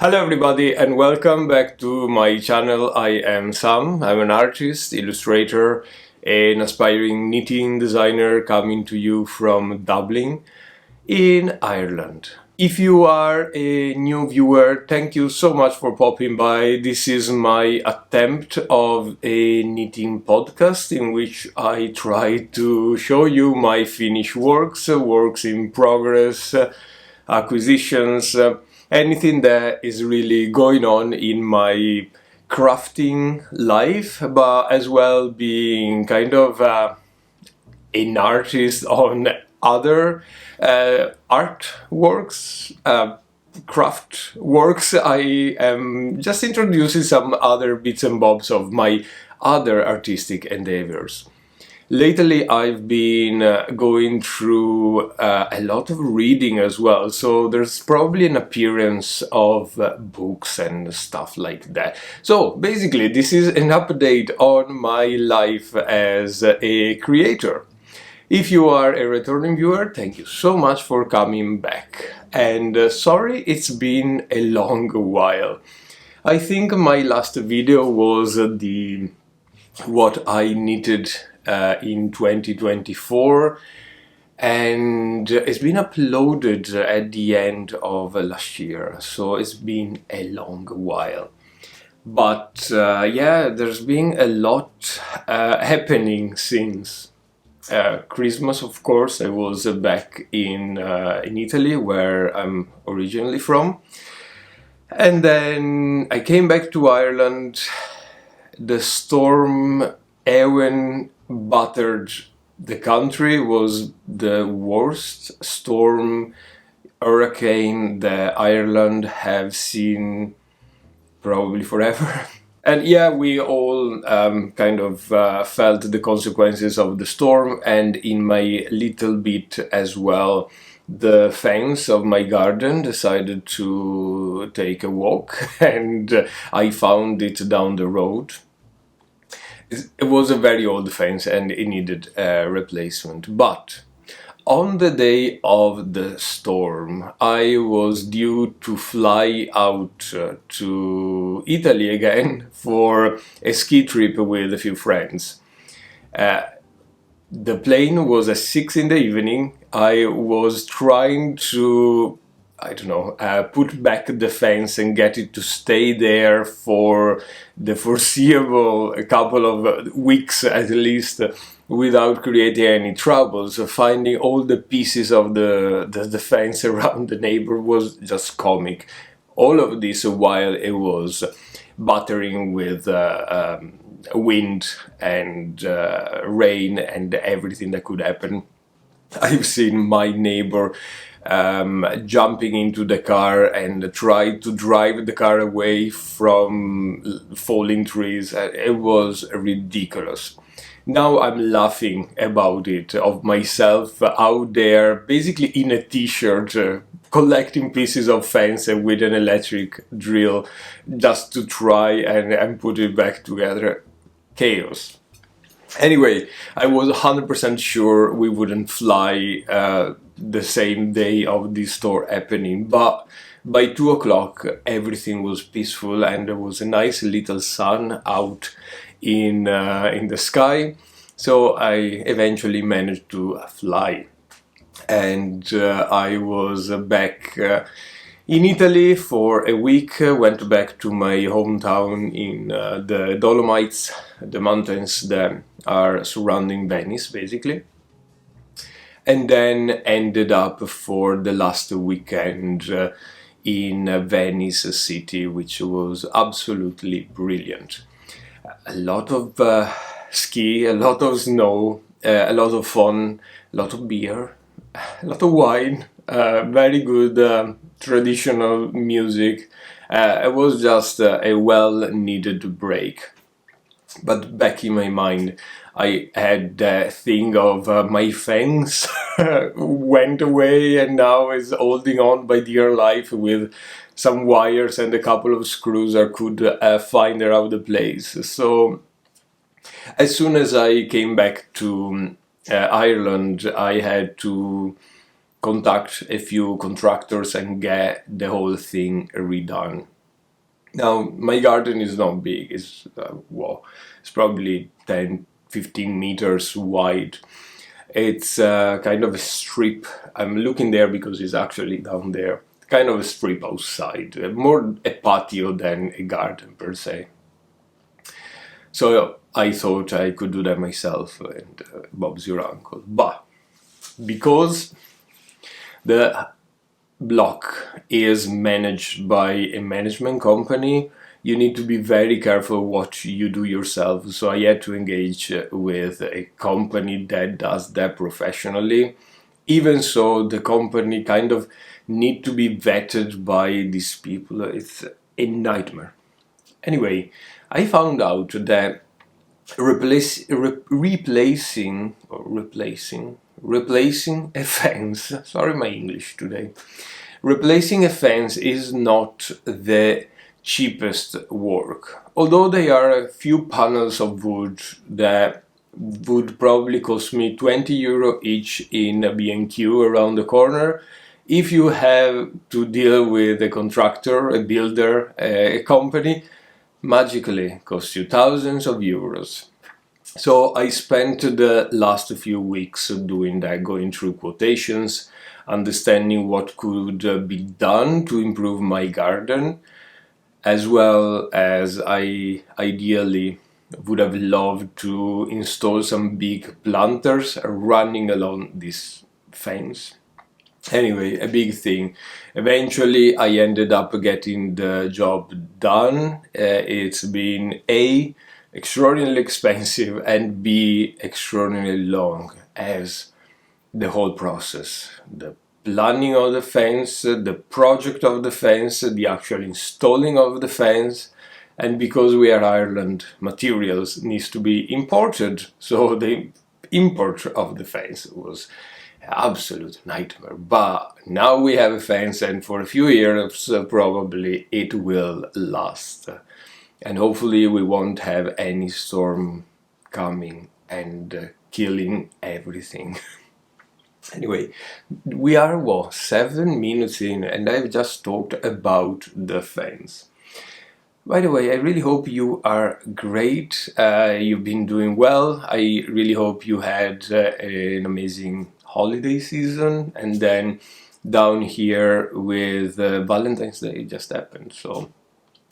Hello everybody and welcome back to my channel. I am Sam. I'm an artist, illustrator, an aspiring knitting designer coming to you from Dublin in Ireland. If you are a new viewer, thank you so much for popping by. This is my attempt of a knitting podcast in which I try to show you my finished works, works in progress, acquisitions, anything that is really going on in my crafting life, but as well being kind of an artist on other artworks, craft works. I am just introducing some other bits and bobs of my other artistic endeavors. Lately, I've been going through a lot of reading as well, so there's probably an appearance of books and stuff like that. So basically, this is an update on my life as a creator. If you are a returning viewer, thank you so much for coming back. And sorry, it's been a long while. I think my last video was the what I knitted in 2024, and it's been uploaded at the end of last year, so it's been a long while. But yeah, there's been a lot happening since Christmas. Of course, I was back in Italy, where I'm originally from, and then I came back to Ireland. The storm Aran battered the country. Was the worst storm hurricane that Ireland have seen probably forever. And yeah, we all kind of felt the consequences of the storm, and in my little bit as well. The fence of my garden decided to take a walk, and I found it down the road. It was a very old fence and it needed a replacement. But on the day of the storm, I was due to fly out to Italy again for a ski trip with a few friends. The plane was at 6 in the evening. I was trying to, I don't know, put back the fence and get it to stay there for the foreseeable a couple of weeks at least, without creating any trouble. So finding all the pieces of the fence around the neighbor was just comic. All of this while it was battering with wind and rain and everything that could happen. I've seen my neighbor jumping into the car and try to drive the car away from falling trees. It was ridiculous. Now I'm laughing about it, of myself out there basically in a t-shirt collecting pieces of fence with an electric drill just to try and put it back together. Chaos. Anyway, I was 100% sure we wouldn't fly the same day of this storm happening, but by 2 o'clock everything was peaceful and there was a nice little sun out in the sky, so I eventually managed to fly, and I was back in Italy for a week. Went back to my hometown in the Dolomites, the mountains that are surrounding Venice, basically. And then ended up for the last weekend in Venice city, which was absolutely brilliant. A lot of ski, a lot of snow, a lot of fun, a lot of beer, a lot of wine, very good traditional music. It was just a well-needed break. But back in my mind, I had the thing of my fence went away and now is holding on by dear life with some wires and a couple of screws I could find around the place. So as soon as I came back to Ireland, I had to contact a few contractors and get the whole thing redone. Now, my garden is not big, it's probably 10-15 meters wide. It's kind of a strip. I'm looking there because it's actually down there. Kind of a strip outside, more a patio than a garden per se. So I thought I could do that myself, and Bob's your uncle. But because the block is managed by a management company, you need to be very careful what you do yourself. So I had to engage with a company that does that professionally. Even so, the company kind of need to be vetted by these people. It's a nightmare. Anyway, I found out that replacing a fence. Sorry, my English today. Replacing a fence is not the cheapest work. Although there are a few panels of wood that would probably cost me 20 euro each in a B&Q around the corner. If you have to deal with a contractor, a builder, a company, magically costs you thousands of euros. So I spent the last few weeks doing that, going through quotations, understanding what could be done to improve my garden, as well as I ideally would have loved to install some big planters running along this fence. Anyway, a big thing. Eventually, I ended up getting the job done. It's been A, extraordinarily expensive, and B, extraordinarily long, as the whole process. The planning of the fence, the project of the fence, the actual installing of the fence, and because we are Ireland, materials needs to be imported, so the import of the fence was absolute nightmare. But now we have a fence, and for a few years probably it will last, and hopefully we won't have any storm coming and killing everything. Anyway, we are 7 minutes in, and I've just talked about the fence. By the way, I really hope you are great. You've been doing well. I really hope you had an amazing holiday season. And then down here with Valentine's Day just happened. So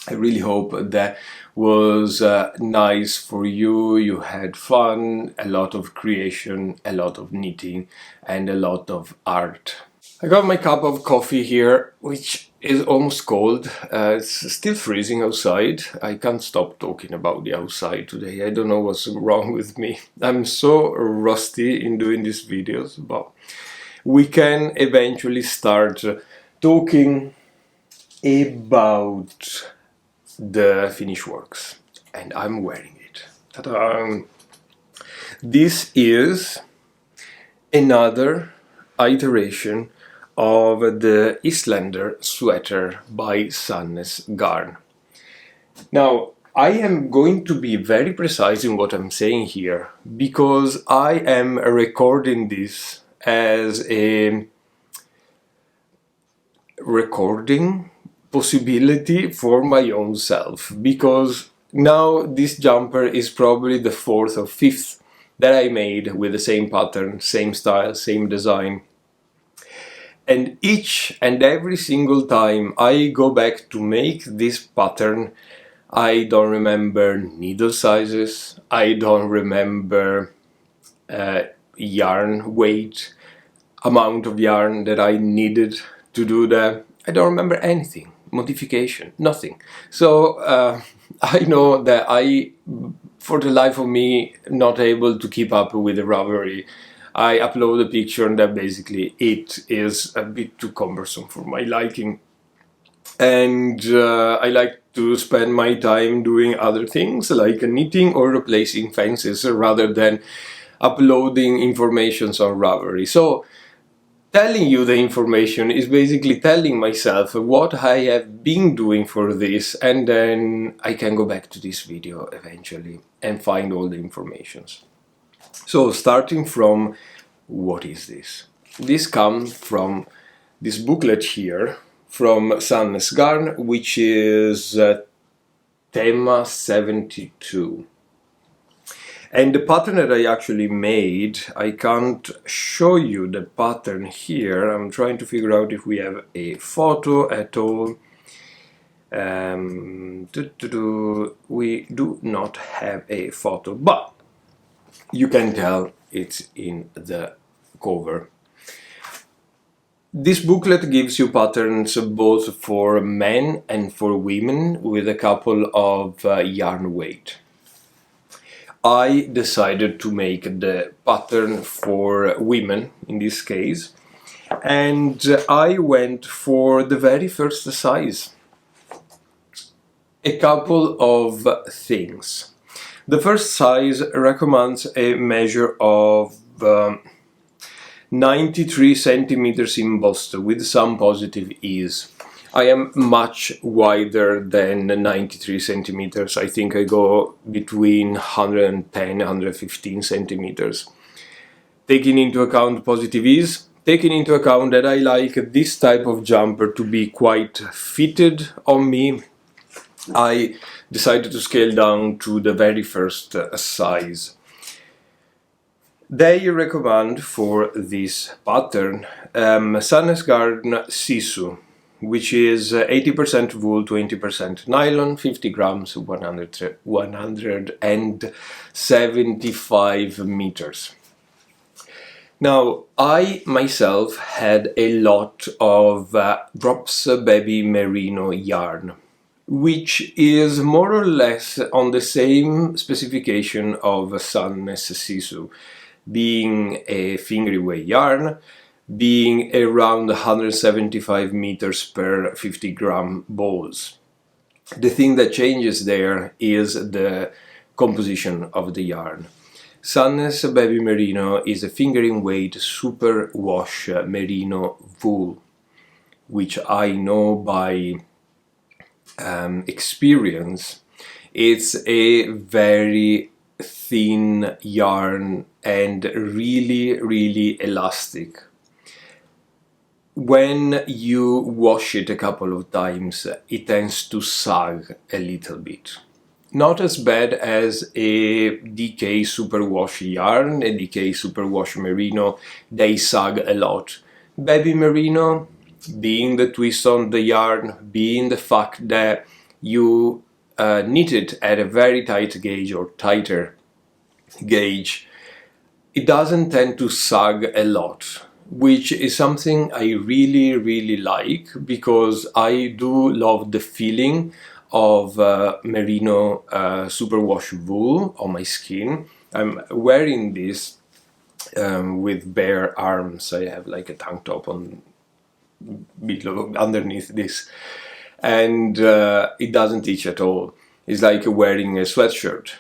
I really hope that was nice for you. You had fun, a lot of creation, a lot of knitting, and a lot of art. I got my cup of coffee here, which is almost cold. It's still freezing outside. I can't stop talking about the outside today. I don't know what's wrong with me. I'm so rusty in doing these videos, but we can eventually start talking about the finished works. And I'm wearing it. Ta-da! This is another iteration of the Islander sweater by Sandnes Garn. Now, I am going to be very precise in what I'm saying here, because I am recording this as a recording possibility for my own self, because now this jumper is probably the 4th or 5th that I made with the same pattern, same style, same design. And each and every single time I go back to make this pattern, I don't remember needle sizes, I don't remember yarn weight, amount of yarn that I needed to do that. I don't remember anything, modification, nothing. So I know that for the life of me, not able to keep up with the Ravelry. I upload a picture and that basically it is a bit too cumbersome for my liking. And I like to spend my time doing other things like knitting or replacing fences rather than uploading informations on Ravelry. So telling you the information is basically telling myself what I have been doing for this, and then I can go back to this video eventually and find all the informations. So starting from, what is this? This comes from this booklet here from Sandnes Garn, which is Tema 72. And the pattern that I actually made, I can't show you the pattern here. I'm trying to figure out if we have a photo at all. We do not have a photo, but you can tell it's in the cover. This booklet gives you patterns both for men and for women with a couple of yarn weight. I decided to make the pattern for women in this case, and I went for the very first size. A couple of things. The first size recommends a measure of 93 centimeters in bust with some positive ease. I am much wider than 93 centimeters. I think I go between 110 and 115 centimeters. Taking into account positive ease, taking into account that I like this type of jumper to be quite fitted on me, I decided to scale down to the very first size. They recommend for this pattern Sandnes Garn Sisu, which is 80% wool, 20% nylon, 50 grams, 175 meters. Now, I myself had a lot of Drops Baby Merino yarn, which is more or less on the same specification of Sandnes Sisu, being a fingery weight yarn, being around 175 meters per 50 gram balls. The thing that changes there is the composition of the yarn. Sandnes Baby Merino is a fingering weight super wash merino wool, which I know by experience. It's a very thin yarn and really elastic. When you wash it a couple of times, it tends to sag a little bit. Not as bad as a DK superwash yarn, a DK superwash merino, they sag a lot. Baby merino, being the twist on the yarn, being the fact that you knit it at a very tight gauge or tighter gauge, it doesn't tend to sag a lot, which is something I really like, because I do love the feeling of merino superwash wool on my skin. I'm wearing this with bare arms. I have like a tank top on below, underneath this, and it doesn't itch at all. It's like wearing a sweatshirt.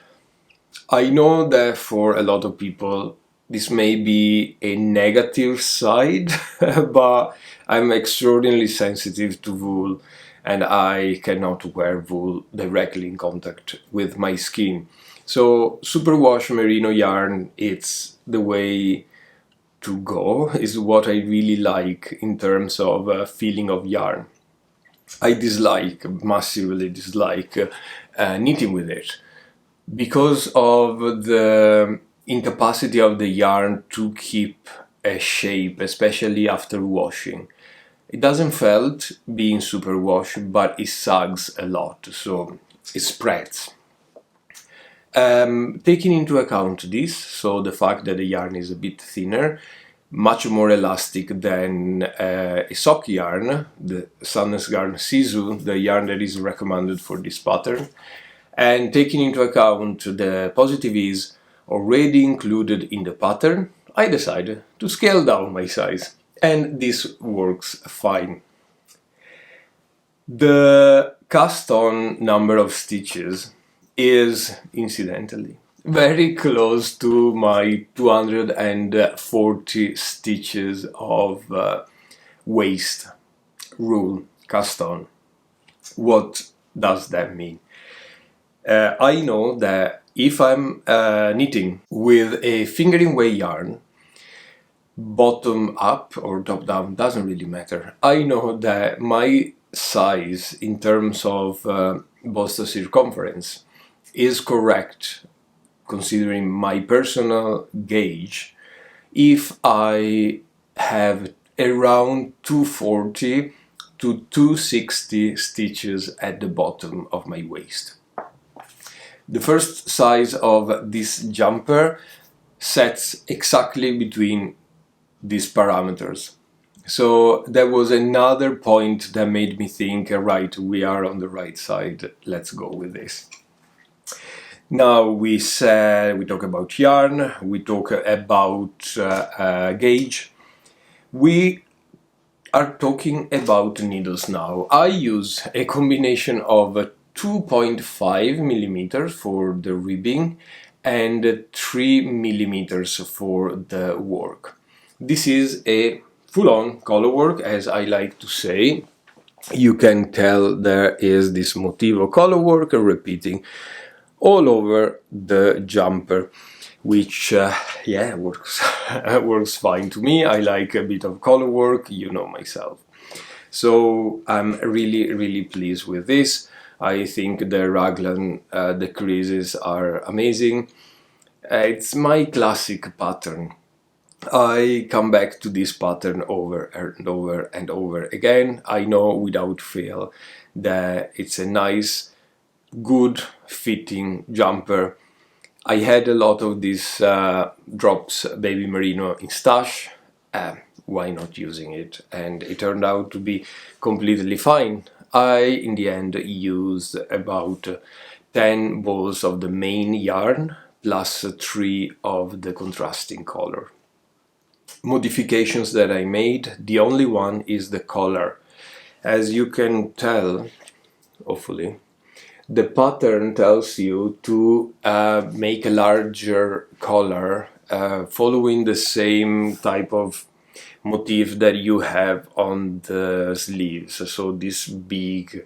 I know that for a lot of people this may be a negative side, but I'm extraordinarily sensitive to wool, and I cannot wear wool directly in contact with my skin. So superwash merino yarn, it's the way to go, is what I really like in terms of feeling of yarn. I massively dislike knitting with it because of the incapacity of the yarn to keep a shape, especially after washing. It doesn't felt being superwash, but it sags a lot, so it spreads. Taking into account this, so the fact that the yarn is a bit thinner, much more elastic than a sock yarn, the Sandnes Garn Sisu, the yarn that is recommended for this pattern, and taking into account the positive ease already included in the pattern, I decided to scale down my size, and this works fine. The cast-on number of stitches is, incidentally, very close to my 240 stitches of waist rule cast on. What does that mean? I know that if I'm knitting with a fingering weight yarn, bottom up or top down, doesn't really matter. I know that my size in terms of bust circumference is correct considering my personal gauge if I have around 240 to 260 stitches at the bottom of my waist. The first size of this jumper sets exactly between these parameters. So that was another point that made me think, right, we are on the right side, let's go with this. Now we talk about yarn, we talk about gauge. We are talking about needles now. I use a combination of 2.5 millimeters for the ribbing and 3 millimeters for the work. This is a full-on color work, as I like to say. You can tell there is this motivo color work repeating all over the jumper, which works works fine to me. I like a bit of color work, you know myself. So I'm really pleased with this. I think the raglan decreases are amazing. It's my classic pattern. I come back to this pattern over and over and over again. I know without fail that it's a nice, good fitting jumper. I had a lot of these drops baby merino in stash. Why not using it? And it turned out to be completely fine. I in the end used about 10 balls of the main yarn plus 3 of the contrasting color. Modifications that I made, the only one is the color. As you can tell, hopefully, the pattern tells you to make a larger collar following the same type of motif that you have on the sleeves. So this big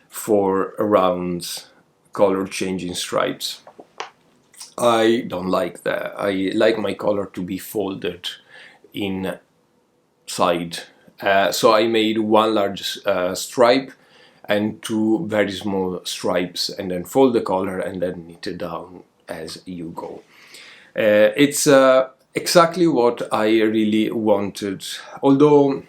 4 round color changing stripes. I don't like that. I like my collar to be folded inside. So I made one large stripe and 2 very small stripes, and then fold the collar and then knit it down as you go. It's exactly what I really wanted, although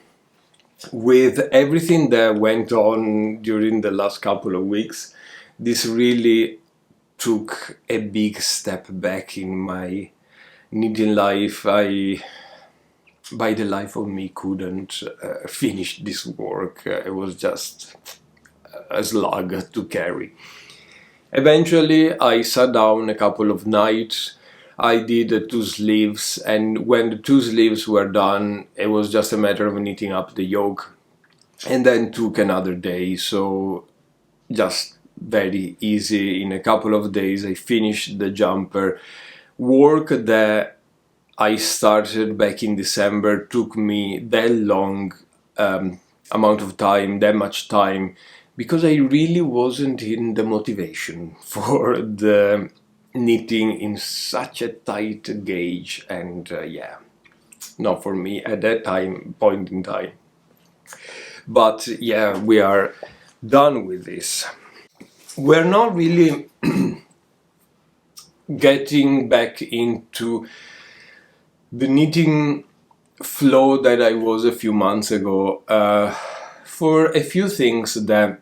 with everything that went on during the last couple of weeks, this really took a big step back in my knitting life. By the life of me, couldn't finish this work. It was just a slug to carry. Eventually I sat down a couple of nights, I did the 2 sleeves, and when the 2 sleeves were done it was just a matter of knitting up the yoke, and then took another day. So just very easy, in a couple of days I finished the jumper. Work that I started back in December took me that long amount of time, that much time, because I really wasn't in the motivation for the knitting in such a tight gauge, and not for me at that point in time. But yeah, we are done with this. We're not really getting back into the knitting flow that I was a few months ago for a few things that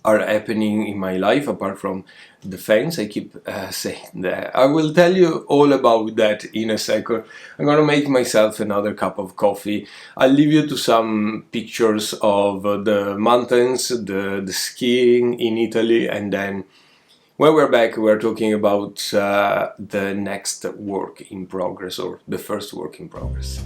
are happening in my life apart from the fence. I keep saying that. I will tell you all about that in a second. I'm gonna make myself another cup of coffee. I'll leave you to some pictures of the mountains, the skiing in Italy, and then when we're back, we're talking about the next work in progress, or the first work in progress.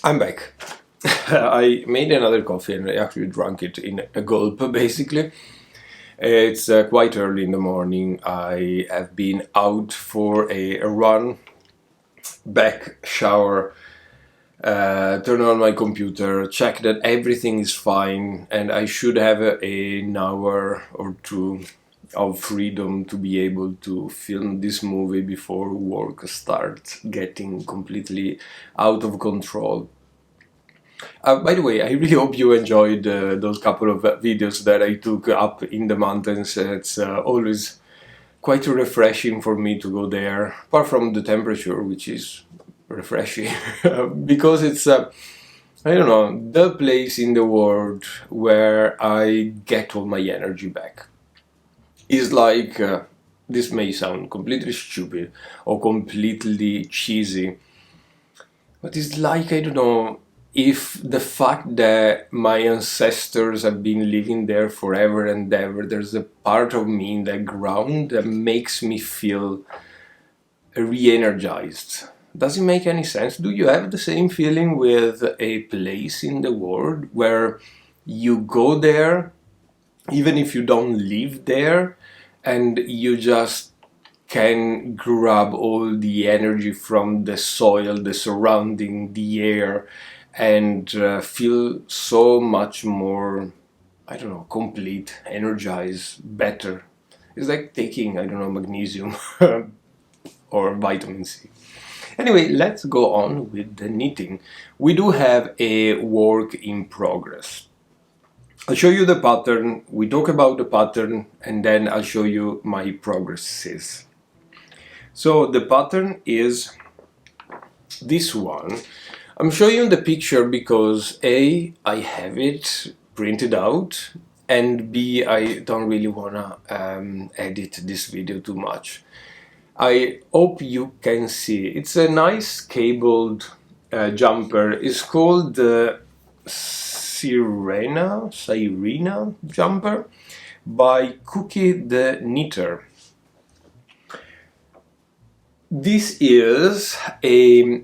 I'm back. I made another coffee and I actually drank it in a gulp, basically. It's quite early in the morning. I have been out for a run, back, shower, turn on my computer, check that everything is fine, and I should have an hour or two of freedom to be able to film this movie before work starts getting completely out of control. By the way, I really hope you enjoyed those couple of videos that I took up in the mountains. It's always quite refreshing for me to go there, apart from the temperature, which is refreshing, because it's, I don't know, the place in the world where I get all my energy back. It's like, this may sound completely stupid or completely cheesy, but it's like, I don't know, if the fact that my ancestors have been living there forever and ever, there's a part of me in the ground that makes me feel re-energized. Does it make any sense? Do you have the same feeling with a place in the world where you go there, even if you don't live there, and you just can grab all the energy from the soil, the surrounding, the air, and feel so much more, I don't know, complete, energized, better. It's like taking, I don't know, magnesium or vitamin C. Anyway, let's go on with the knitting. We do have a work in progress. I'll show you the pattern, we talk about the pattern, and then I'll show you my progresses. So the pattern is this one. I'm showing you the picture because A, I have it printed out, and B, I don't really wanna edit this video too much. I hope you can see. It's a nice cabled jumper. It's called the Sirena jumper by Cookie the Knitter. This is a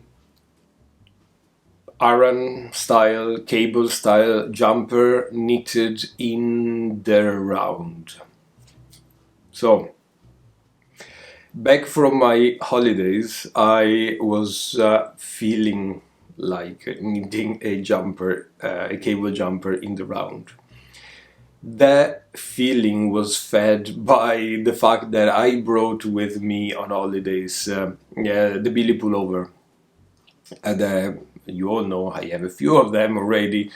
Aran style, cable style jumper knitted in the round. So, back from my holidays, I was feeling like knitting a jumper, a cable jumper in the round. That feeling was fed by the fact that I brought with me on holidays the Billy pullover. And you all know I have a few of them already.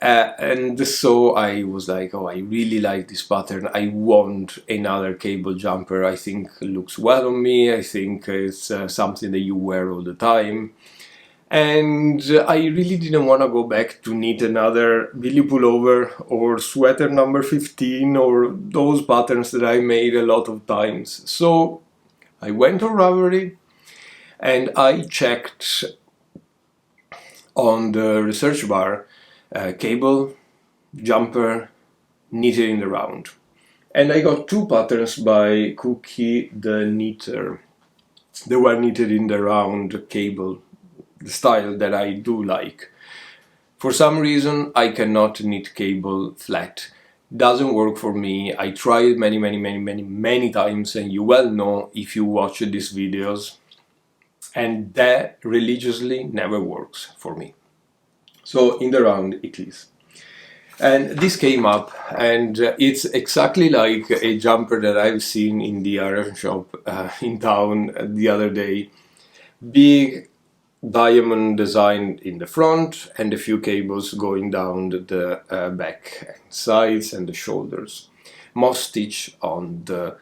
And so I was like, oh, I really like this pattern. I want another cable jumper. I think it looks well on me. I think it's something that you wear all the time. And I really didn't want to go back to knit another Billy pullover or sweater number 15 or those patterns that I made a lot of times. So I went on Ravelry and I checked on the research bar cable, jumper, knitted in the round. And I got two patterns by Cookie the Knitter. They were knitted in the round cable, the style that I do like. For some reason I cannot knit cable flat. Doesn't work for me. I tried many times, and you well know if you watch these videos, and that religiously never works for me. So in the round it is. And this came up, and it's exactly like a jumper that I've seen in the Aran shop in town the other day. Big diamond design in the front and a few cables going down the back and sides and the shoulders. Moss stitch on the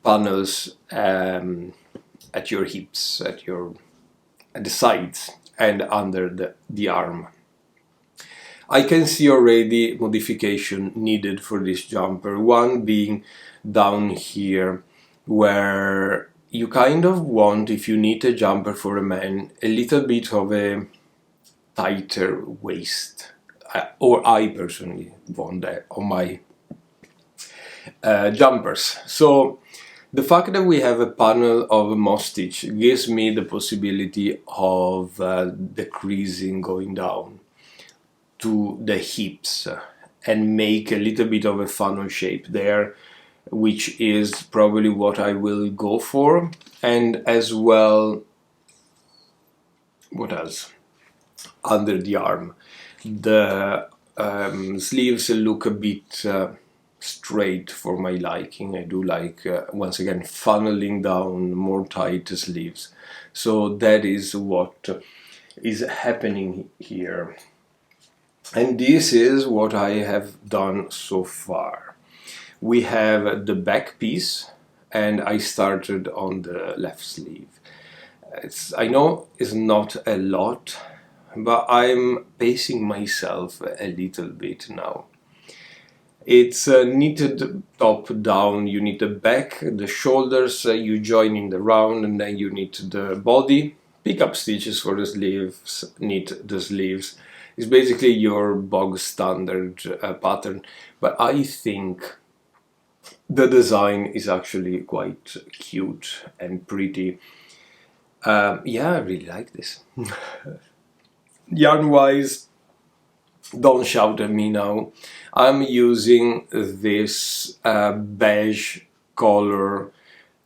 panels at your hips, at the sides and under the arm. I can see already modification needed for this jumper. One being down here, where you kind of want, if you knit a jumper for a man, a little bit of a tighter waist. Or I personally want that on my jumpers. So The fact that we have a panel of moss stitch gives me the possibility of decreasing, going down to the hips and make a little bit of a funnel shape there, which is probably what I will go for. And as well, what else? Under the arm. The sleeves look a bit straight for my liking. I do like, once again, funneling down, more tight sleeves. So that is what is happening here. And this is what I have done so far. We have the back piece, and I started on the left sleeve. I know it's not a lot, but I'm pacing myself a little bit now. It's knitted top down. You knit the back, the shoulders, you join in the round, and then you knit the body, pick up stitches for the sleeves, knit the sleeves. It's basically your bog standard pattern, but I think the design is actually quite cute and pretty. Yeah, I really like this. Yarn wise, don't shout at me now. I'm using this beige color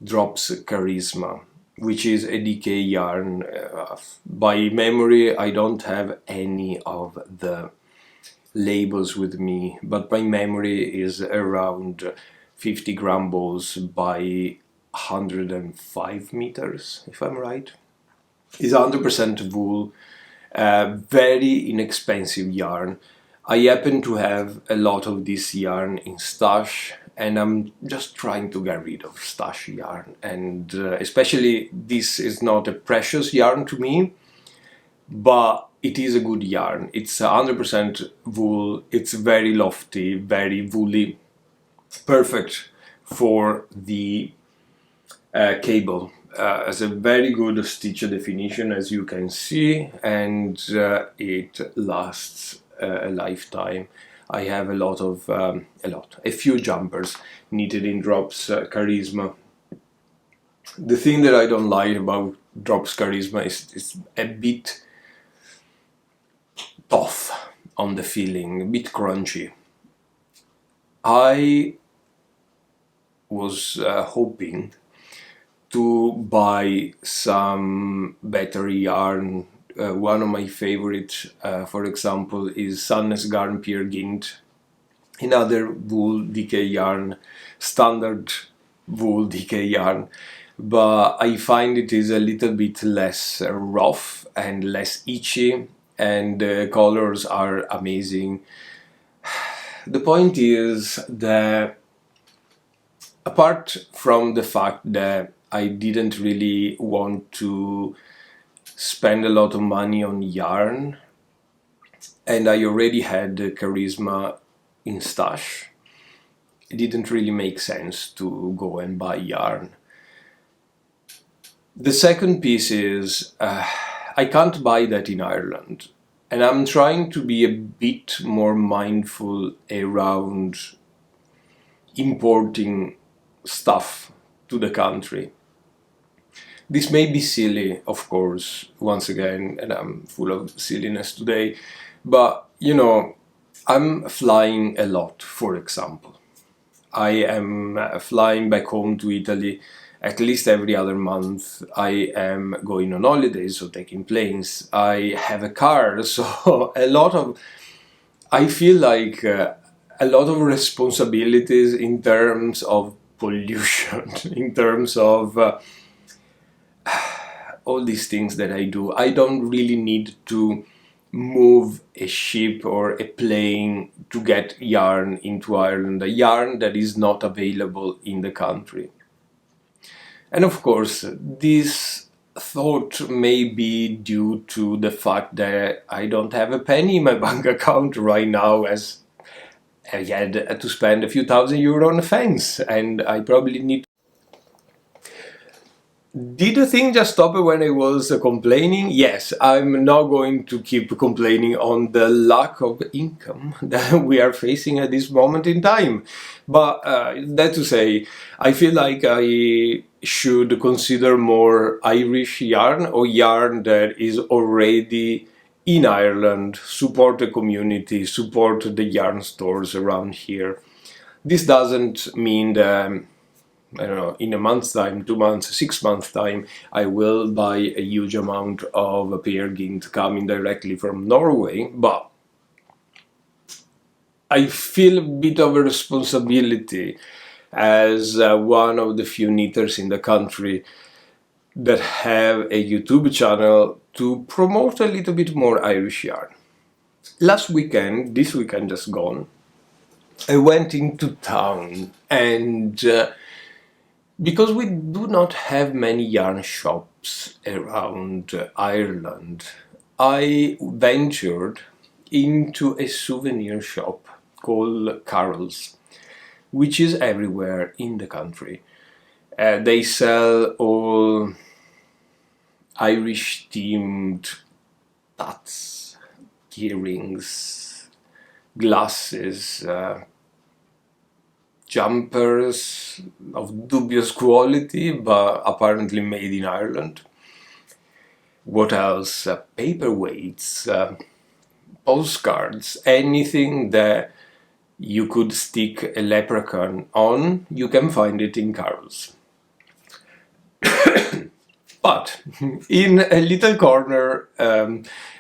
Drops Charisma, which is a DK yarn. By memory, I don't have any of the labels with me, but my memory is around 50 gram balls by 105 meters, if I'm right. It's 100% wool. Very inexpensive yarn. I happen to have a lot of this yarn in stash, and I'm just trying to get rid of stash yarn. And especially this is not a precious yarn to me, but it is a good yarn. It's 100% wool. It's very lofty, very woolly, perfect for the cable. Has a very good stitch definition, as you can see, and it lasts a lifetime. I have a few jumpers knitted in Drops Charisma. The thing that I don't like about Drops Charisma is it's a bit tough on the feeling, a bit crunchy. I was hoping to buy some better yarn. One of my favorite, for example, is Sandnes Garn Peer Gynt. Another wool DK yarn, standard wool DK yarn, but I find it is a little bit less rough and less itchy, and the colors are amazing. The point is that apart from the fact that I didn't really want to spend a lot of money on yarn, and I already had the Charisma in stash, it didn't really make sense to go and buy yarn. The second piece is I can't buy that in Ireland, and I'm trying to be a bit more mindful around importing stuff to the country. This may be silly, of course, once again, and I'm full of silliness today, but you know, I'm flying a lot, for example. I am flying back home to Italy at least every other month. I am going on holidays, so taking planes. I have a car, so I feel like a lot of responsibilities in terms of pollution, in terms of all these things that I do. I don't really need to move a ship or a plane to get yarn into Ireland, a yarn that is not available in the country. And of course, this thought may be due to the fact that I don't have a penny in my bank account right now, as I had to spend a few €1,000 on a fence, and I probably need. Did the thing just stop when I was complaining? Yes, I'm not going to keep complaining on the lack of income that we are facing at this moment in time. But that to say, I feel like I should consider more Irish yarn or yarn that is already in Ireland, support the community, support the yarn stores around here. This doesn't mean that I don't know, in a month's time, 2 months, 6 months' time, I will buy a huge amount of Peer Gynt coming directly from Norway, but I feel a bit of a responsibility as one of the few knitters in the country that have a YouTube channel to promote a little bit more Irish yarn. This weekend just gone, I went into town and because we do not have many yarn shops around Ireland, I ventured into a souvenir shop called Carol's, which is everywhere in the country. They sell all Irish themed tats, earrings, glasses, jumpers of dubious quality, but apparently made in Ireland. What else? Paperweights, postcards, anything that you could stick a leprechaun on, you can find it in Carol's. But in a little corner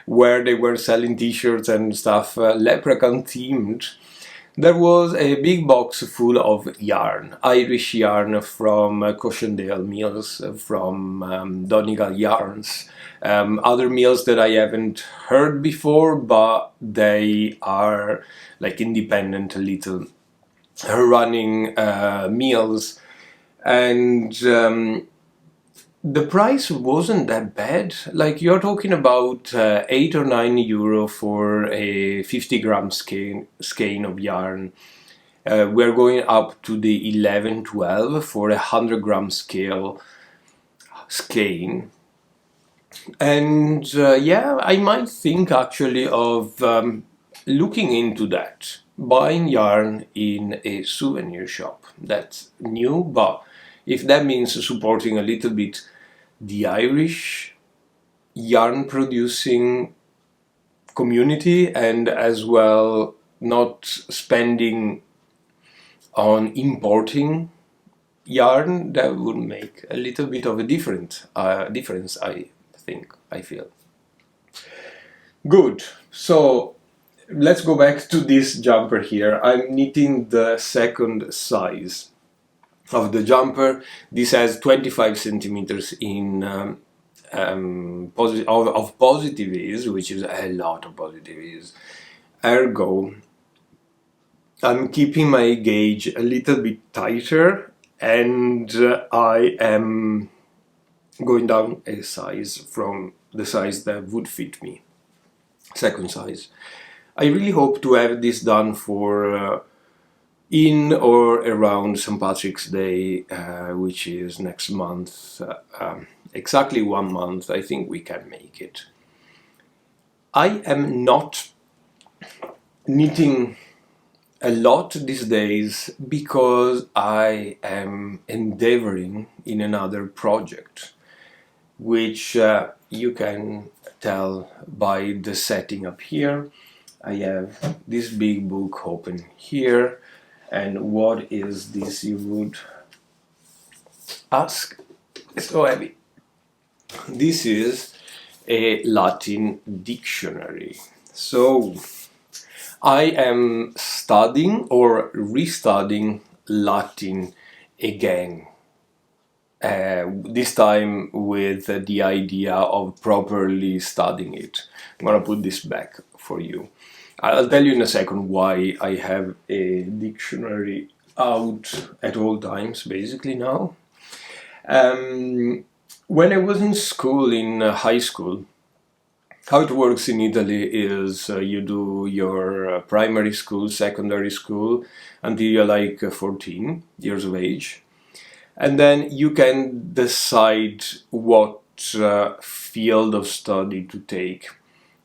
where they were selling t-shirts and stuff, leprechaun themed, there was a big box full of yarn, Irish yarn from Cushendale Mills, from Donegal Yarns, other mills that I haven't heard before, but they are like independent little running mills, and the price wasn't that bad. Like you're talking about €8 or €9 for a 50-gram skein of yarn. We're going up to the 11-12 for a 100-gram skein. And yeah, I might think actually of looking into that, buying yarn in a souvenir shop. That's new, but if that means supporting a little bit the Irish yarn producing community and as well not spending on importing yarn, that would make a little bit of a difference, I feel. Good. So let's go back to this jumper here. I'm knitting the second size of the jumper. This has 25 centimeters in of positive ease, which is a lot of positive ease. Ergo, I'm keeping my gauge a little bit tighter, and I am going down a size from the size that would fit me. Second size. I really hope to have this done for in or around St. Patrick's Day, which is next month, exactly 1 month. I think we can make it. I am not knitting a lot these days because I am endeavoring in another project, which you can tell by the setting up here. I have this big book open here. And what is this, you would ask? It's so heavy. This is a Latin dictionary. So I am studying or restudying Latin again. This time with the idea of properly studying it. I'm gonna put this back for you. I'll tell you in a second why I have a dictionary out at all times, basically now. When I was in school, in high school, how it works in Italy is you do your primary school, secondary school, until you're like 14 years of age. And then you can decide what field of study to take.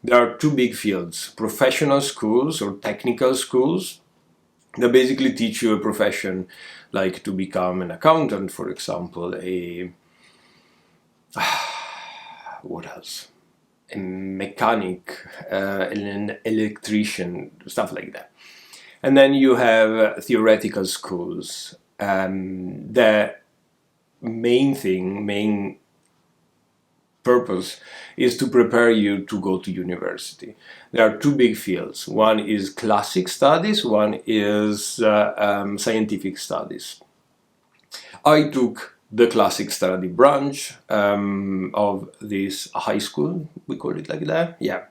There are two big fields: professional schools or technical schools that basically teach you a profession, like to become an accountant, for example, what else? A mechanic, an electrician, stuff like that. And then you have theoretical schools. The main purpose is to prepare you to go to university. There are two big fields. One is classic studies, one is scientific studies. I took the classic study branch of this high school, we call it like that, yeah.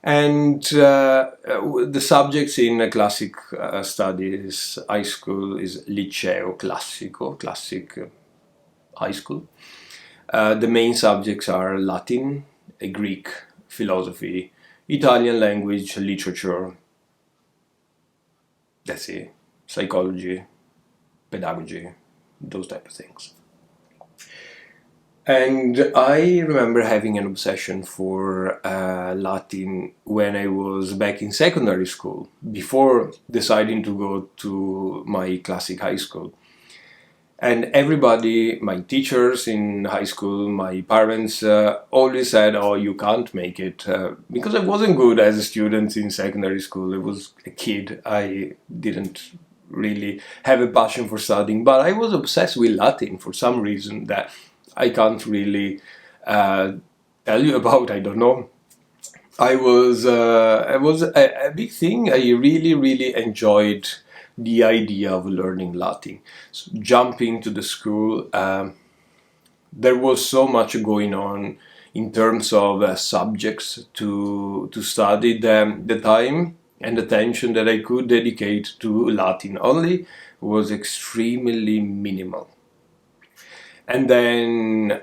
And the subjects in classic studies high school is liceo classico, classic high school. The main subjects are Latin, Greek, philosophy, Italian language, literature, that's it, psychology, pedagogy, those type of things. And I remember having an obsession for Latin when I was back in secondary school, before deciding to go to my classic high school. And everybody, my teachers in high school, my parents, always said, "Oh, you can't make it," because I wasn't good as a student in secondary school. I was a kid. I didn't really have a passion for studying, but I was obsessed with Latin for some reason that I can't really tell you about. I don't know. It was a big thing. I really enjoyed the idea of learning Latin. So jumping to the school, there was so much going on in terms of subjects to study. The time and attention that I could dedicate to Latin only was extremely minimal. And then,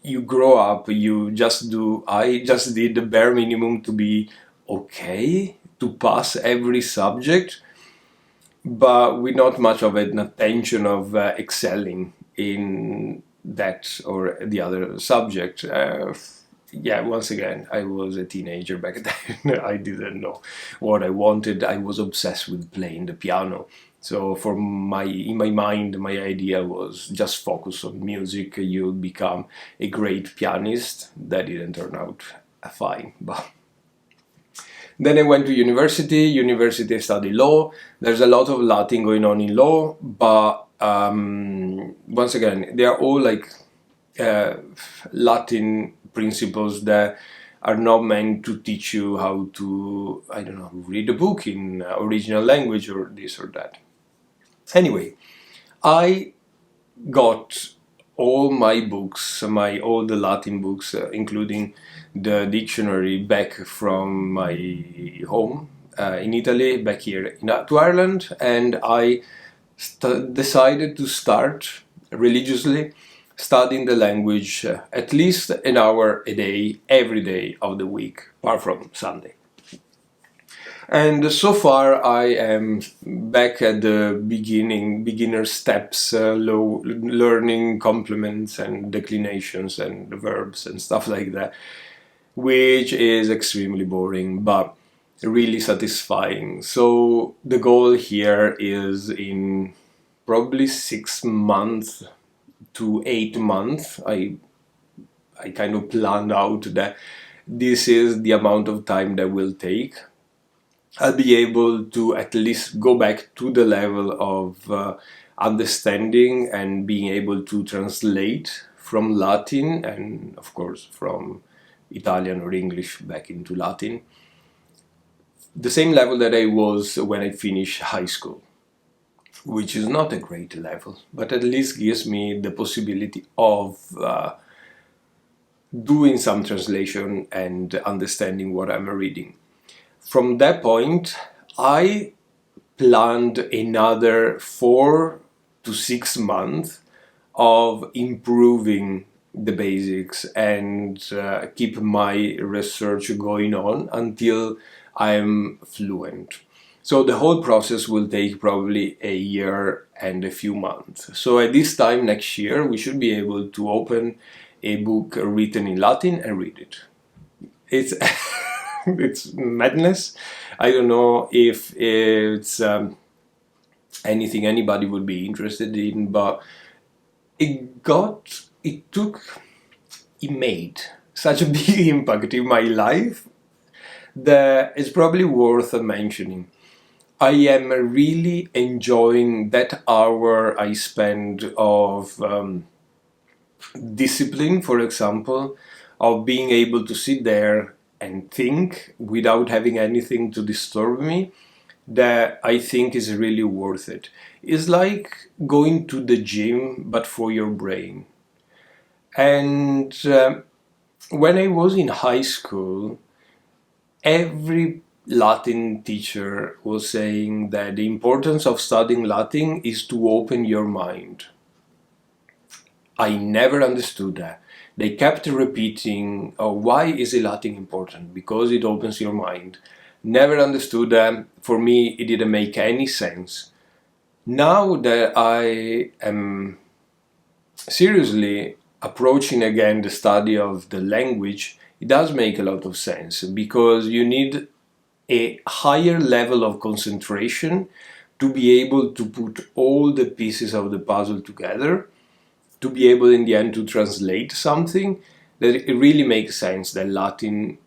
you grow up, I just did the bare minimum to be okay, to pass every subject, but with not much of an attention of excelling in that or the other subject. Yeah, once again, I was a teenager back then. I didn't know what I wanted. I was obsessed with playing the piano. So in my mind, my idea was just focus on music. You'll become a great pianist. That didn't turn out fine, but then I went to university. I studied law. There's a lot of Latin going on in law, but once again, they are all like Latin principles that are not meant to teach you how to, I don't know, read a book in original language or this or that. Anyway, I got all my books, all the Latin books, including the dictionary, back from my home in Italy, back here to Ireland, and I decided to start religiously studying the language at least an hour a day, every day of the week, apart from Sunday. And so far I am back at the beginner steps, learning complements and declinations and verbs and stuff like that, which is extremely boring, but really satisfying. So the goal here is in probably 6 months to 8 months, I kind of planned out that this is the amount of time that will take. I'll be able to at least go back to the level of understanding and being able to translate from Latin and, of course, from Italian or English back into Latin. The same level that I was when I finished high school, which is not a great level, but at least gives me the possibility of doing some translation and understanding what I'm reading. From that point, I planned another 4 to 6 months of improving the basics and keep my research going on until I'm fluent. So the whole process will take probably a year and a few months. So at this time next year, we should be able to open a book written in Latin and read it. It's it's madness. I don't know if it's anything anybody would be interested in, but it made such a big impact in my life that it's probably worth mentioning. I am really enjoying that hour I spend of discipline, for example, of being able to sit there and think without having anything to disturb me, that I think is really worth it. It's like going to the gym, but for your brain. And when I was in high school, every Latin teacher was saying that the importance of studying Latin is to open your mind. I never understood that. They kept repeating, oh, why is Latin important? Because it opens your mind. Never understood that. For me, it didn't make any sense. Now that I am seriously approaching again the study of the language, it does make a lot of sense because you need a higher level of concentration to be able to put all the pieces of the puzzle together, to be able in the end to translate something, that it really makes sense that Latin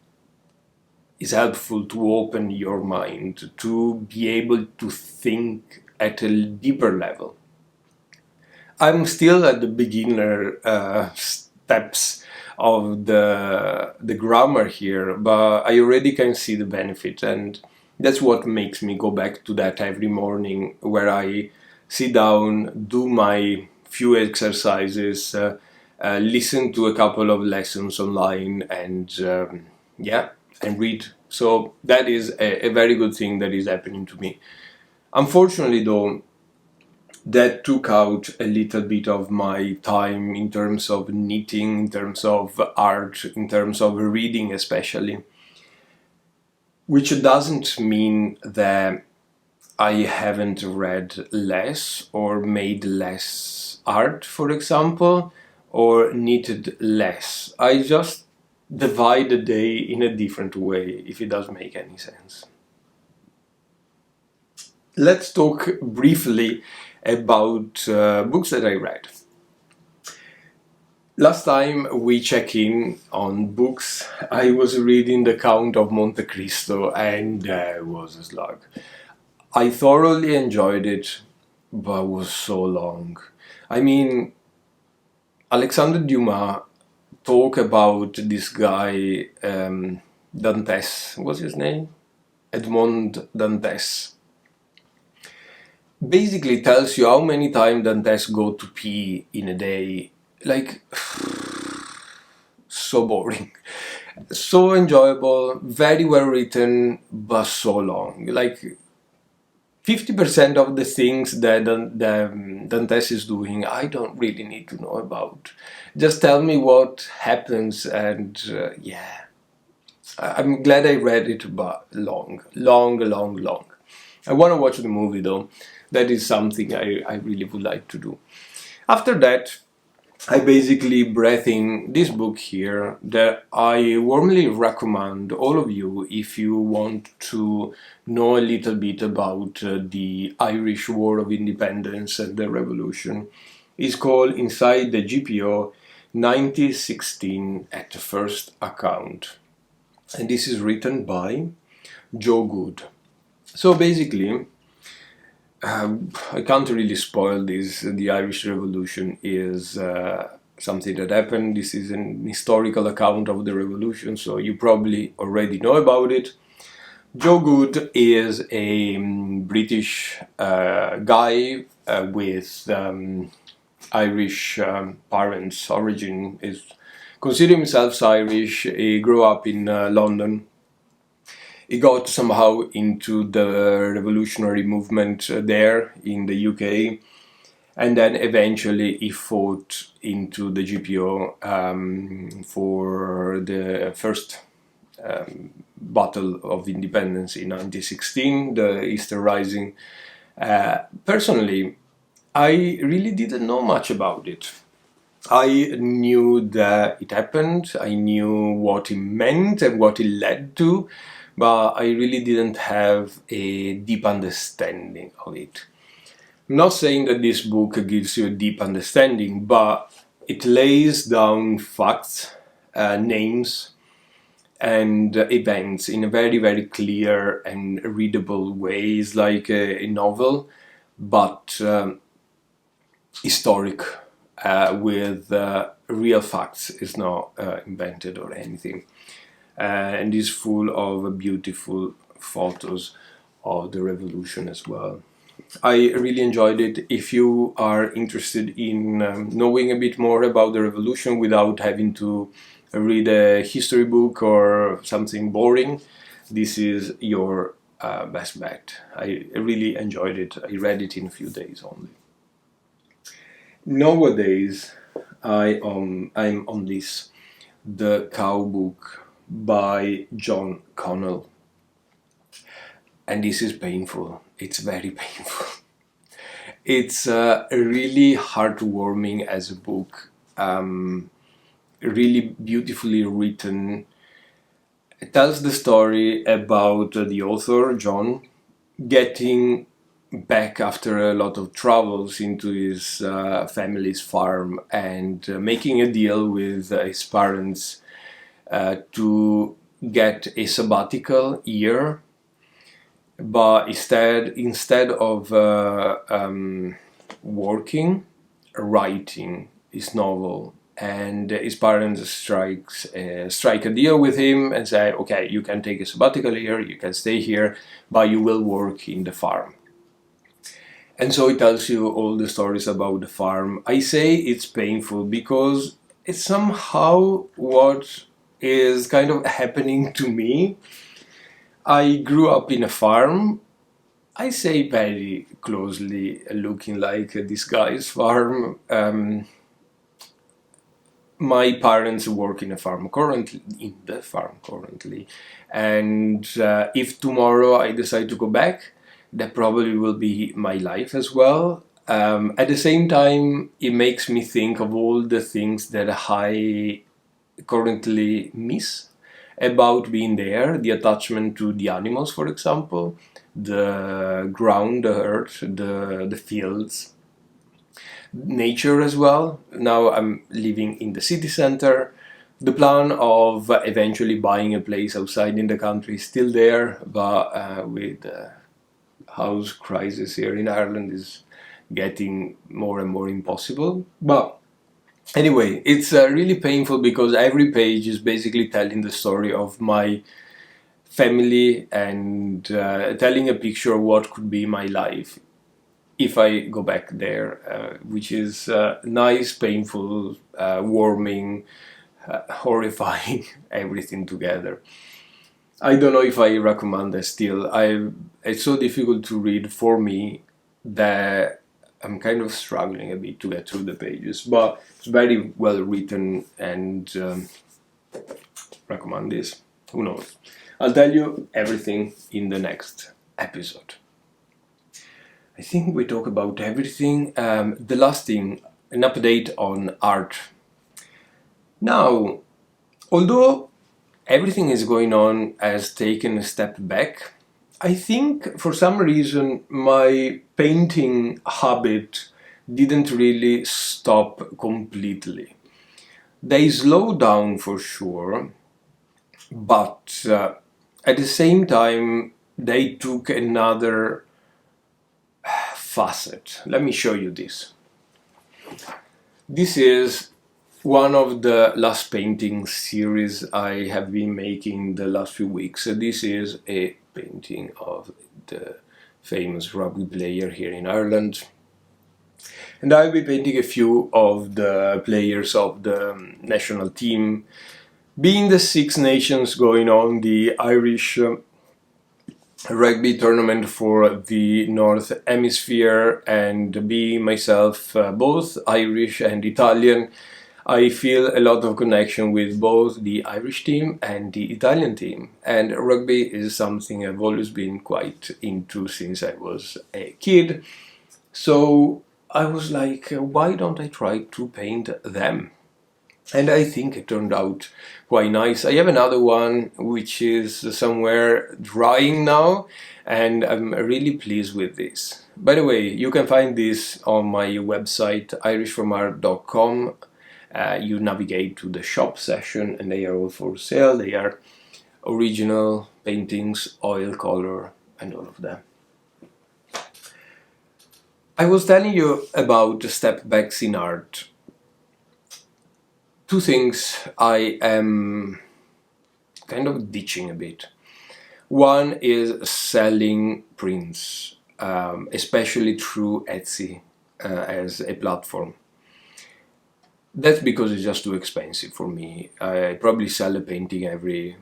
is helpful to open your mind, to be able to think at a deeper level. I'm still at the beginner steps of the grammar here, but I already can see the benefit, and that's what makes me go back to that every morning, where I sit down, do my few exercises, listen to a couple of lessons online, and and read. So that is a very good thing that is happening to me. Unfortunately, though, that took out a little bit of my time in terms of knitting, in terms of art, in terms of reading especially, which doesn't mean that I haven't read less or made less art, for example, or knitted less. I just divide the day in a different way, if it does make any sense. Let's talk briefly about books that I read. Last time we check in on books, I was reading The Count of Monte Cristo, and that was a slug. I thoroughly enjoyed it, but it was so long. I mean, Alexandre Dumas talk about this guy, Dantes, what's his name? Edmond Dantes. Basically tells you how many times Dantes go to pee in a day. Like, so boring. So enjoyable, very well written, but so long. Like, 50% of the things that Dantes is doing, I don't really need to know about. Just tell me what happens, and I'm glad I read it, but long. I want to watch the movie though. That is something I really would like to do. After that, I basically breathe in this book here that I warmly recommend all of you if you want to know a little bit about the Irish War of Independence and the Revolution. It's called Inside the GPO 1916 at First Account. And this is written by Joe Good. So basically, I can't really spoil this. The Irish Revolution is something that happened. This is an historical account of the revolution, so you probably already know about it. Joe Good is a British guy with Irish parents. Origin is consider himself Irish. He grew up in London. He got somehow into the revolutionary movement there in the UK, and then eventually he fought into the GPO for the first Battle of Independence in 1916, the Easter Rising. Personally, I really didn't know much about it. I knew that it happened, I knew what it meant and what it led to, but I really didn't have a deep understanding of it. I'm not saying that this book gives you a deep understanding, but it lays down facts, names, and events in a very, very clear and readable way. It's like a novel, but historic, with real facts. It's not invented or anything. And is full of beautiful photos of the revolution as well. I really enjoyed it. If you are interested in knowing a bit more about the revolution without having to read a history book or something boring, this is your best bet. I really enjoyed it. I read it in a few days only. Nowadays, I'm on this, The Cow Book by John Connell. And this is painful. It's very painful. It's really heartwarming as a book. Really beautifully written. It tells the story about the author, John, getting back after a lot of travels into his family's farm and making a deal with his parents to get a sabbatical year, but instead of working, writing his novel. And his parents strike a deal with him and say, okay, you can take a sabbatical year, you can stay here, but you will work in the farm. And so it tells you all the stories about the farm. I say it's painful because it's somehow what is kind of happening to me. I grew up in a farm. I say very closely looking like this guy's farm. My parents work in the farm currently, and if tomorrow I decide to go back, that probably will be my life as well. At the same time, it makes me think of all the things that I currently miss about being there, the attachment to the animals, for example, the ground, the earth, the fields, nature as well. Now I'm living in the city center. The plan of eventually buying a place outside in the country is still there, but with the house crisis here in Ireland is getting more and more impossible. But anyway, it's really painful because every page is basically telling the story of my family and telling a picture of what could be my life if I go back there, which is nice, painful, warming, horrifying, everything together. I don't know if I recommend it still. It's so difficult to read for me that I'm kind of struggling a bit to get through the pages, but it's very well written and recommend this. Who knows? I'll tell you everything in the next episode. I think we talk about everything. The last thing, an update on art. Now, although everything is going on has taken a step back, I think for some reason my painting habit didn't really stop completely. They slowed down for sure, but at the same time they took another facet. Let me show you this. This is one of the last painting series I have been making the last few weeks. This is a painting of the famous rugby player here in Ireland. And I'll be painting a few of the players of the national team. Being the Six Nations going on, the Irish rugby tournament for the North Hemisphere, and being myself both Irish and Italian, I feel a lot of connection with both the Irish team and the Italian team. And rugby is something I've always been quite into since I was a kid. So I was like, why don't I try to paint them? And I think it turned out quite nice. I have another one which is somewhere drying now, and I'm really pleased with this. By the way, you can find this on my website irishfromart.com. You navigate to the shop section and they are all for sale. They are original paintings, oil color, and all of that. I was telling you about the step backs in art. Two things I am kind of ditching a bit. One is selling prints, especially through Etsy as a platform. That's because it's just too expensive for me. I probably sell a painting every,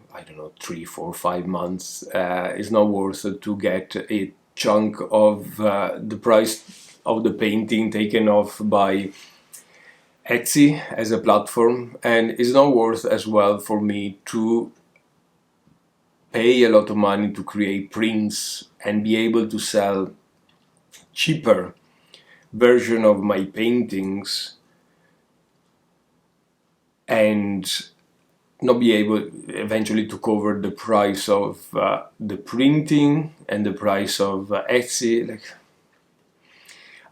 3, 4, 5 months. It's not worth it to get a chunk of the price of the painting taken off by Etsy as a platform, and it's not worth as well for me to pay a lot of money to create prints and be able to sell cheaper version of my paintings and not be able eventually to cover the price of the printing and the price of Etsy. Like,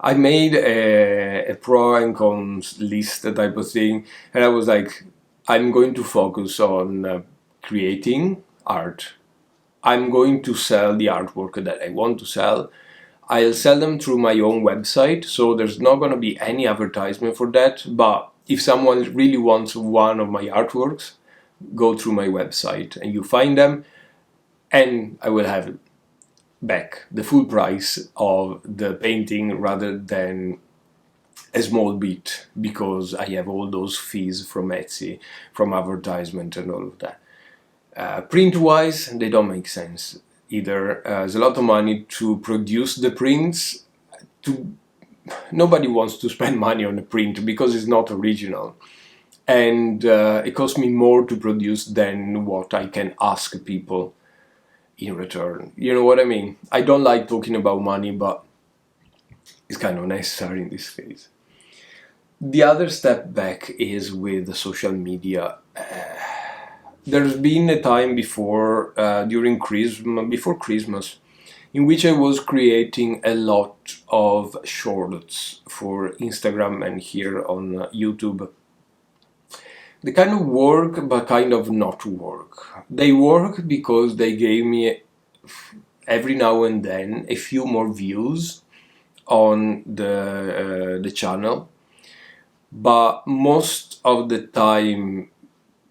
I made a pro and cons list type of thing, and I was like, I'm going to focus on creating art. I'm going to sell the artwork that I want to sell. I'll sell them through my own website, so there's not going to be any advertisement for that, but if someone really wants one of my artworks, go through my website and you find them, and I will have back the full price of the painting rather than a small bit, because I have all those fees from Etsy, from advertisement and all of that. Print-wise, they don't make sense either. There's a lot of money to produce the prints. Nobody wants to spend money on a print because it's not original. And it costs me more to produce than what I can ask people in return. You know what I mean? I don't like talking about money, but it's kind of necessary in this case. The other step back is with the social media. There's been a time before, before Christmas, in which I was creating a lot of shorts for Instagram and here on YouTube. They kind of work, but kind of not work. They work because they gave me every now and then a few more views on the channel, but most of the time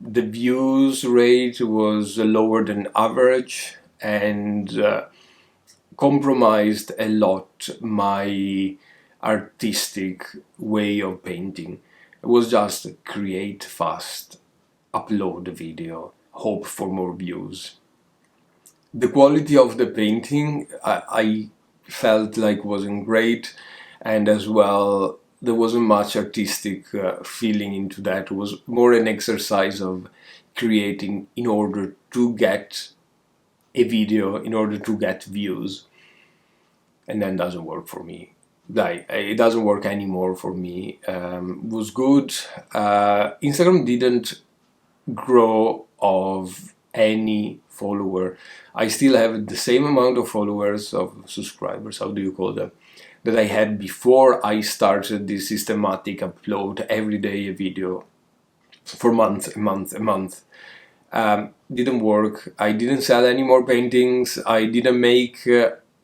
the views rate was lower than average and compromised a lot my artistic way of painting. It was just create fast, upload the video, hope for more views. The quality of the painting I felt like wasn't great, and as well there wasn't much artistic feeling into that. It was more an exercise of creating in order to get a video, in order to get views, and then doesn't work for me. It doesn't work anymore for me. Was good. Instagram didn't grow of any follower. I still have the same amount of followers, of subscribers, how do you call them, that I had before I started this systematic upload every day a video for month. Didn't work. I didn't sell any more paintings. I didn't make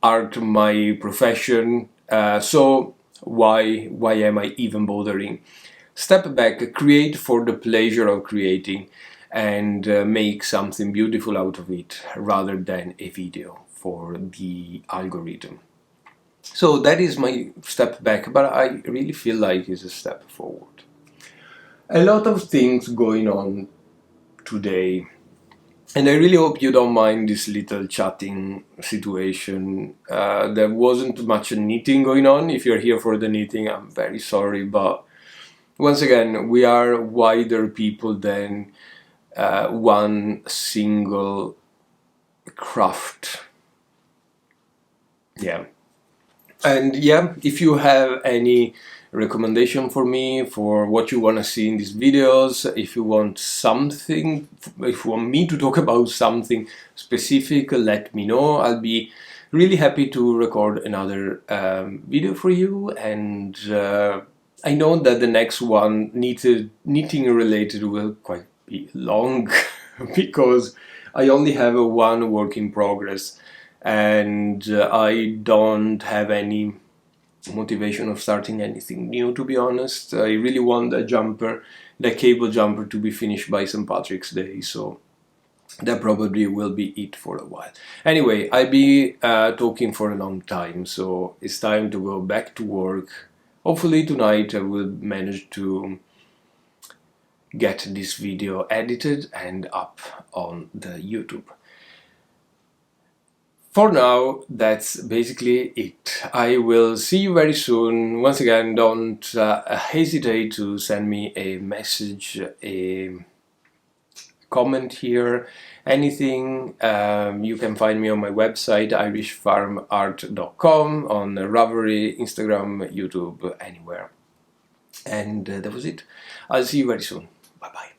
art my profession. So why am I even bothering? Step back, create for the pleasure of creating, and make something beautiful out of it rather than a video for the algorithm. So that is my step back, but I really feel like it's a step forward. A lot of things going on today, and I really hope you don't mind this little chatting situation. There wasn't much knitting going on. If you're here for the knitting, I'm very sorry, but Once again, we are wider people than one single craft. Yeah. And yeah, if you have any recommendation for me for what you want to see in these videos, if you want something, if you want me to talk about something specific, let me know. I'll be really happy to record another video for you. And I know that the next one, knitting related, will quite be long because I only have a one work in progress, and I don't have any motivation of starting anything new, to be honest. I really want a jumper, the cable jumper, to be finished by St. Patrick's Day, so that probably will be it for a while. Anyway, I'll be talking for a long time, so it's time to go back to work. Hopefully tonight I will manage to get this video edited and up on the YouTube. For now, that's basically it. I will see you very soon. Once again, don't hesitate to send me a message, a comment here, anything. You can find me on my website, irishfarmart.com, on Ravelry, Instagram, YouTube, anywhere. And that was it. I'll see you very soon. Bye bye.